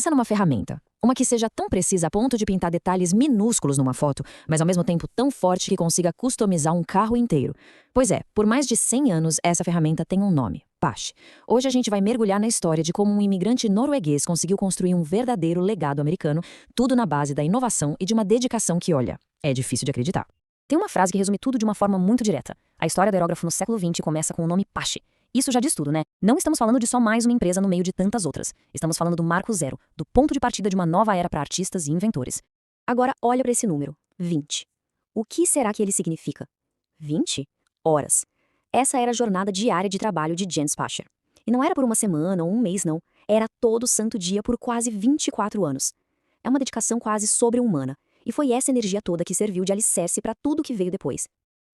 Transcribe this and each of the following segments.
Pensa numa ferramenta. Uma que seja tão precisa a ponto de pintar detalhes minúsculos numa foto, mas ao mesmo tempo tão forte que consiga customizar um carro inteiro. Pois é, por mais de 100 anos, essa ferramenta tem um nome: Pache. Hoje a gente vai mergulhar na história de como um imigrante norueguês conseguiu construir um verdadeiro legado americano, tudo na base da inovação e de uma dedicação que, olha, é difícil de acreditar. Tem uma frase que resume tudo de uma forma muito direta. A história do aerógrafo no século XX começa com o nome Pache. Isso já diz tudo, né? Não estamos falando de só mais uma empresa no meio de tantas outras. Estamos falando do marco zero, do ponto de partida de uma nova era para artistas e inventores. Agora olha para esse número, 20. O que será que ele significa? 20 horas. Essa era a jornada diária de trabalho de Jens Pache. E não era por uma semana ou um mês, não. Era todo santo dia por quase 24 anos. É uma dedicação quase sobre-humana. E foi essa energia toda que serviu de alicerce para tudo que veio depois.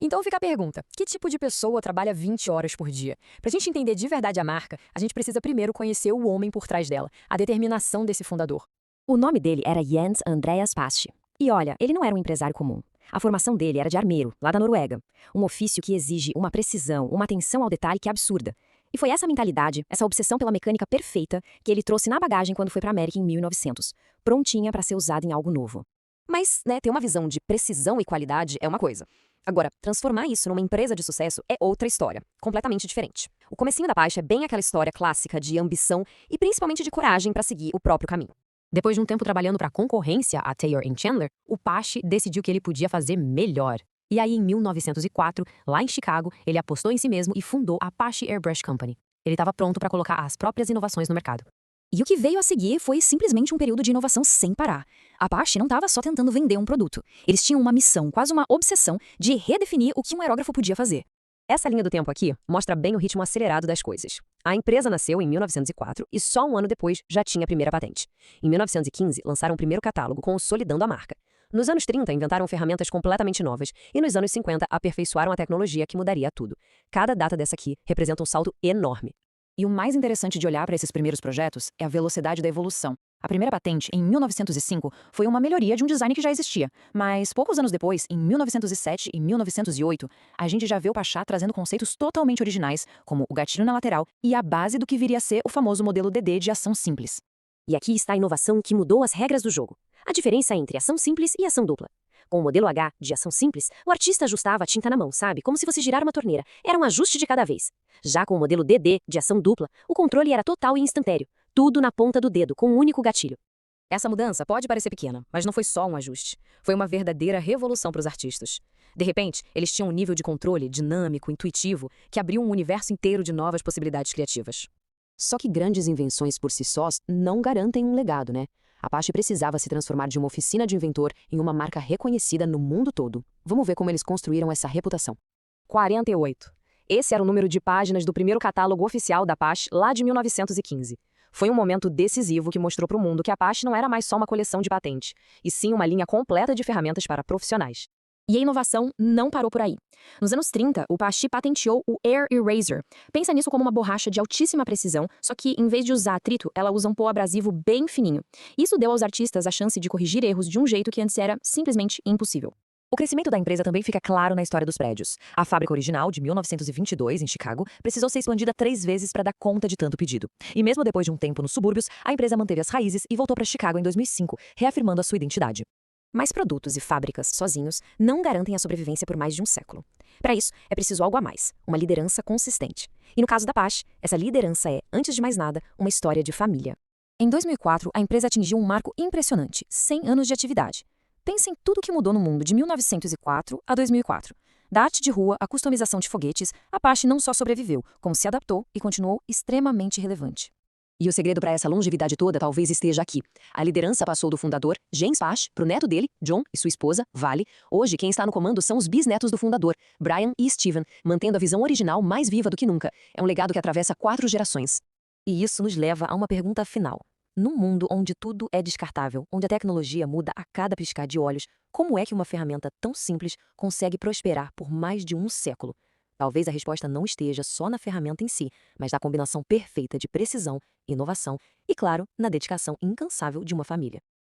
Então fica a pergunta, que tipo de pessoa trabalha 20 horas por dia? Pra gente entender de verdade a marca, a gente precisa primeiro conhecer o homem por trás dela, a determinação desse fundador. O nome dele era Jens Andreas Pache. E olha, ele não era um empresário comum. A formação dele era de armeiro, lá da Noruega. Um ofício que exige uma precisão, uma atenção ao detalhe que é absurda. E foi essa mentalidade, essa obsessão pela mecânica perfeita, que ele trouxe na bagagem quando foi para a América em 1900, prontinha para ser usada em algo novo. Mas, ter uma visão de precisão e qualidade é uma coisa. Agora, transformar isso numa empresa de sucesso é outra história, completamente diferente. O comecinho da Pache é bem aquela história clássica de ambição e principalmente de coragem para seguir o próprio caminho. Depois de um tempo trabalhando para a concorrência, a Taylor & Chandler, o Pache decidiu que ele podia fazer melhor. E aí, em 1904, lá em Chicago, ele apostou em si mesmo e fundou a Pache Airbrush Company. Ele estava pronto para colocar as próprias inovações no mercado. E o que veio a seguir foi simplesmente um período de inovação sem parar. A Pache não estava só tentando vender um produto. Eles tinham uma missão, quase uma obsessão, de redefinir o que um aerógrafo podia fazer. Essa linha do tempo aqui mostra bem o ritmo acelerado das coisas. A empresa nasceu em 1904 e só um ano depois já tinha a primeira patente. Em 1915, lançaram o primeiro catálogo, consolidando a marca. Nos anos 30, inventaram ferramentas completamente novas e nos anos 50 aperfeiçoaram a tecnologia que mudaria tudo. Cada data dessa aqui representa um salto enorme. E o mais interessante de olhar para esses primeiros projetos é a velocidade da evolução. A primeira patente, em 1905, foi uma melhoria de um design que já existia. Mas poucos anos depois, em 1907 e 1908, a gente já vê o Pache trazendo conceitos totalmente originais, como o gatilho na lateral e a base do que viria a ser o famoso modelo DD de ação simples. E aqui está a inovação que mudou as regras do jogo. A diferença entre ação simples e ação dupla. Com o modelo H, de ação simples, o artista ajustava a tinta na mão, sabe? Como se fosse girar uma torneira. Era um ajuste de cada vez. Já com o modelo DD, de ação dupla, o controle era total e instantâneo. Tudo na ponta do dedo, com um único gatilho. Essa mudança pode parecer pequena, mas não foi só um ajuste. Foi uma verdadeira revolução para os artistas. De repente, eles tinham um nível de controle dinâmico, intuitivo, que abriu um universo inteiro de novas possibilidades criativas. Só que grandes invenções por si sós não garantem um legado, né? A Pache precisava se transformar de uma oficina de inventor em uma marca reconhecida no mundo todo. Vamos ver como eles construíram essa reputação. 48. Esse era o número de páginas do primeiro catálogo oficial da Pache lá de 1915. Foi um momento decisivo que mostrou para o mundo que a Pache não era mais só uma coleção de patentes, e sim uma linha completa de ferramentas para profissionais. E a inovação não parou por aí. Nos anos 30, o Pache patenteou o Air Eraser. Pensa nisso como uma borracha de altíssima precisão, só que em vez de usar atrito, ela usa um pó abrasivo bem fininho. Isso deu aos artistas a chance de corrigir erros de um jeito que antes era simplesmente impossível. O crescimento da empresa também fica claro na história dos prédios. A fábrica original, de 1922, em Chicago, precisou ser expandida 3 vezes para dar conta de tanto pedido. E mesmo depois de um tempo nos subúrbios, a empresa manteve as raízes e voltou para Chicago em 2005, reafirmando a sua identidade. Mas produtos e fábricas sozinhos não garantem a sobrevivência por mais de um século. Para isso, é preciso algo a mais, uma liderança consistente. E no caso da Pache, essa liderança é, antes de mais nada, uma história de família. Em 2004, a empresa atingiu um marco impressionante, 100 anos de atividade. Pense em tudo que mudou no mundo de 1904 a 2004. Da arte de rua à customização de foguetes, a Pache não só sobreviveu, como se adaptou e continuou extremamente relevante. E o segredo para essa longevidade toda talvez esteja aqui. A liderança passou do fundador, Jens Pache, para o neto dele, John, e sua esposa, Vale. Hoje, quem está no comando são os bisnetos do fundador, Brian e Steven, mantendo a visão original mais viva do que nunca. É um legado que atravessa 4 gerações. E isso nos leva a uma pergunta final. Num mundo onde tudo é descartável, onde a tecnologia muda a cada piscar de olhos, como é que uma ferramenta tão simples consegue prosperar por mais de um século? Talvez a resposta não esteja só na ferramenta em si, mas na combinação perfeita de precisão, inovação e, claro, na dedicação incansável de uma família.